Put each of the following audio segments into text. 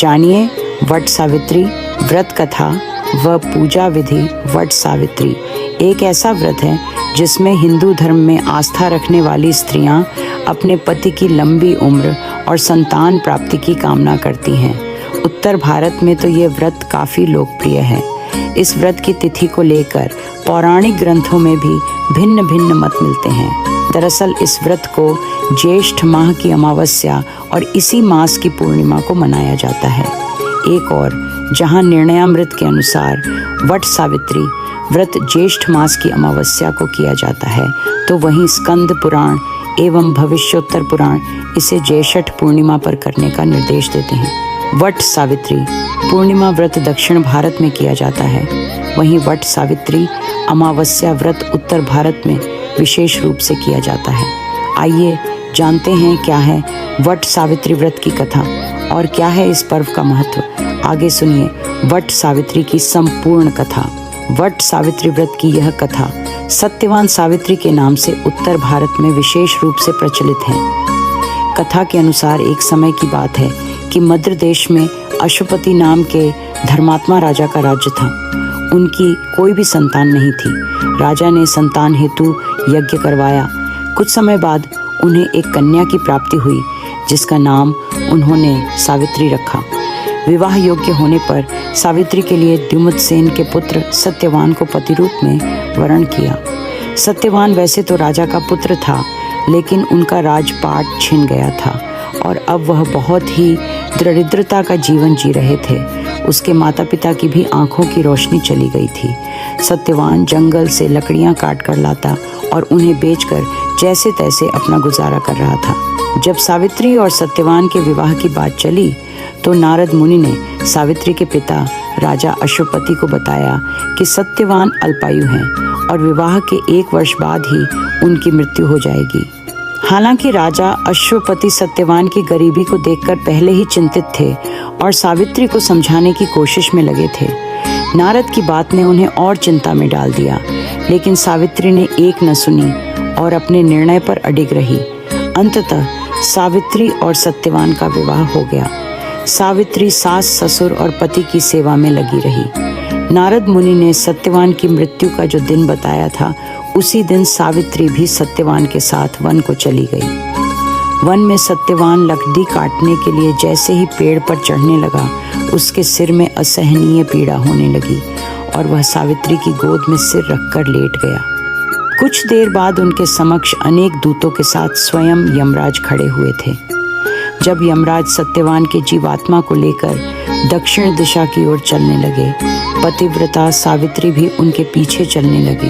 जानिए वट सावित्री व्रत कथा व पूजा विधि। वट सावित्री एक ऐसा व्रत है जिसमें हिंदू धर्म में आस्था रखने वाली स्त्रियां अपने पति की लंबी उम्र और संतान प्राप्ति की कामना करती हैं। उत्तर भारत में तो ये व्रत काफ़ी लोकप्रिय है। इस व्रत की तिथि को लेकर पौराणिक ग्रंथों में भी भिन्न भिन्न मत मिलते हैं। दरअसल इस व्रत को ज्येष्ठ माह की अमावस्या और इसी मास की पूर्णिमा को मनाया जाता है। एक और जहाँ निर्णयामृत के अनुसार वट सावित्री व्रत ज्येष्ठ मास की अमावस्या को किया जाता है, तो वहीं स्कंद पुराण एवं भविष्योत्तर पुराण इसे ज्येष्ठ पूर्णिमा पर करने का निर्देश देते हैं। वट सावित्री पूर्णिमा व्रत दक्षिण भारत में किया जाता है, वहीं वट सावित्री अमावस्या व्रत उत्तर भारत में विशेष रूप से किया जाता है। आइए जानते हैं क्या है वट सावित्री व्रत की कथा और क्या है इस पर्व का महत्व। आगे सुनिए वट सावित्री की संपूर्ण कथा। वट सावित्री व्रत की यह कथा सत्यवान सावित्री के नाम से उत्तर भारत में विशेष रूप से प्रचलित है। कथा के अनुसार एक समय की बात है कि मध्य देश में अशुपति नाम के धर्मात्मा राजा का राज्य था। उनकी कोई भी संतान नहीं थी। राजा ने संतान हेतु यज्ञ करवाया। कुछ समय बाद उन्हें एक कन्या की प्राप्ति हुई जिसका नाम उन्होंने सावित्री रखा। विवाह योग्य होने पर सावित्री के लिए द्युमत्सेन के पुत्र सत्यवान को पति रूप में वरण किया। सत्यवान वैसे तो राजा का पुत्र था, लेकिन उनका राजपाट छिन गया था और अब वह बहुत ही दरिद्रता का जीवन जी रहे थे। उसके माता पिता की भी आंखों की रोशनी चली गई थी। सत्यवान जंगल से लकड़ियां काट कर लाता और उन्हें बेचकर जैसे तैसे अपना गुजारा कर रहा था। जब सावित्री और सत्यवान के विवाह की बात चली तो नारद मुनि ने सावित्री के पिता राजा अशुपति को बताया कि सत्यवान अल्पायु हैं और विवाह के 1 वर्ष बाद ही उनकी मृत्यु हो जाएगी। हालांकि राजा अश्वपति सत्यवान की गरीबी को देखकर पहले ही चिंतित थे और सावित्री को समझाने की कोशिश में लगे थे। नारद की बात ने उन्हें और चिंता में डाल दिया, लेकिन सावित्री ने एक न सुनी और अपने निर्णय पर अडिग रही। अंततः सावित्री और सत्यवान का विवाह हो गया। सावित्री सास ससुर और पति की सेवा में लगी रही। नारद मुनि ने सत्यवान की मृत्यु का जो दिन बताया था, उसी दिन सावित्री भी सत्यवान के साथ वन को चली गई। वन में सत्यवान लकड़ी काटने के लिए जैसे ही पेड़ पर चढ़ने लगा, उसके सिर में असहनीय पीड़ा होने लगी और वह सावित्री की गोद में सिर रखकर लेट गया। कुछ देर बाद उनके समक्ष अनेक दूतों के साथ स्वयं यमराज खड़े हुए थे। जब यमराज सत्यवान के जीवात्मा को लेकर दक्षिण दिशा की ओर चलने लगे, पतिव्रता सावित्री भी उनके पीछे चलने लगी।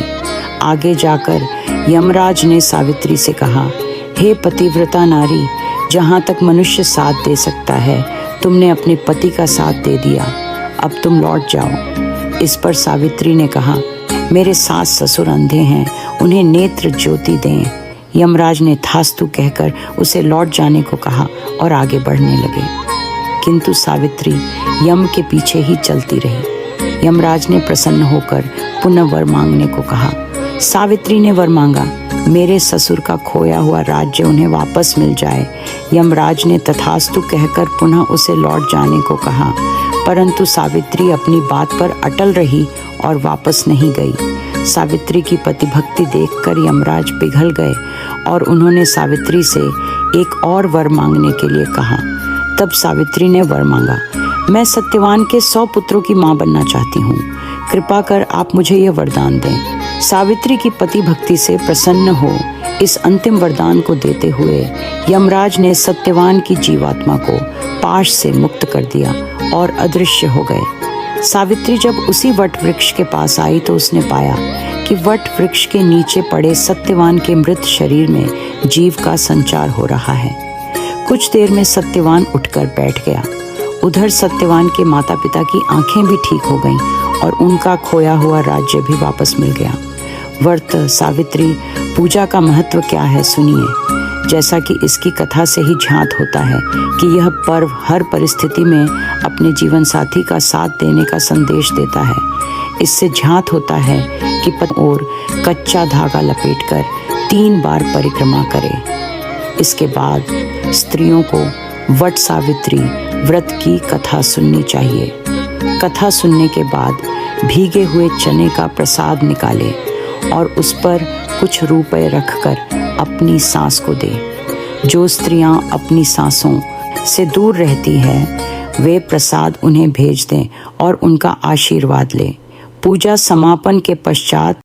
आगे जाकर यमराज ने सावित्री से कहा, हे पतिव्रता नारी, जहाँ तक मनुष्य साथ दे सकता है तुमने अपने पति का साथ दे दिया, अब तुम लौट जाओ। इस पर सावित्री ने कहा, मेरे सास ससुर अंधे हैं, उन्हें नेत्र ज्योति दें। यमराज ने थास्तु कहकर उसे लौट जाने को कहा और आगे बढ़ने लगे, किंतु सावित्री यम के पीछे ही चलती रही। यमराज ने प्रसन्न होकर पुनः वर मांगने को कहा। सावित्री ने वर मांगा, मेरे ससुर का खोया हुआ राज्य उन्हें वापस मिल जाए। यमराज ने तथास्तु कहकर पुनः उसे लौट जाने को कहा, परंतु सावित्री अपनी बात पर अटल रही और वापस नहीं गई। सावित्री की पतिभक्ति देखकर यमराज पिघल गए और उन्होंने सावित्री से एक और वर मांगने के लिए कहा। तब सावित्री ने वर मांगा, मैं सत्यवान के 100 पुत्रों की मां बनना चाहती हूँ, कृपा कर आप मुझे यह वरदान दें। सावित्री की पति भक्ति से प्रसन्न हो इस अंतिम वरदान को देते हुए यमराज ने सत्यवान की जीवात्मा को पाश से मुक्त कर दिया और अदृश्य हो गए। सावित्री जब उसी वट वृक्ष के पास आई तो उसने पाया कि वट वृक्ष के नीचे पड़े सत्यवान के मृत शरीर में जीव का संचार हो रहा है। कुछ देर में सत्यवान उठकर बैठ गया। उधर सत्यवान के माता पिता की आंखें भी ठीक हो गईं और उनका खोया हुआ राज्य भी वापस मिल गया। व्रत सावित्री पूजा का महत्व क्या है सुनिए। जैसा कि इसकी कथा से ही झांत होता है कि यह पर्व हर परिस्थिति में अपने जीवन साथी का साथ देने का संदेश देता है। इससे झांत होता है कि पति और कच्चा धागा लपेटकर 3 बार परिक्रमा करे। इसके बाद स्त्रियों को वट सावित्री व्रत की कथा सुननी चाहिए। कथा सुनने के बाद भीगे हुए चने का प्रसाद निकाले और उस पर कुछ रुपए रखकर अपनी सास को दे। जो स्त्रियां अपनी सासों से दूर रहती है वे प्रसाद उन्हें भेज दें और उनका आशीर्वाद लें। पूजा समापन के पश्चात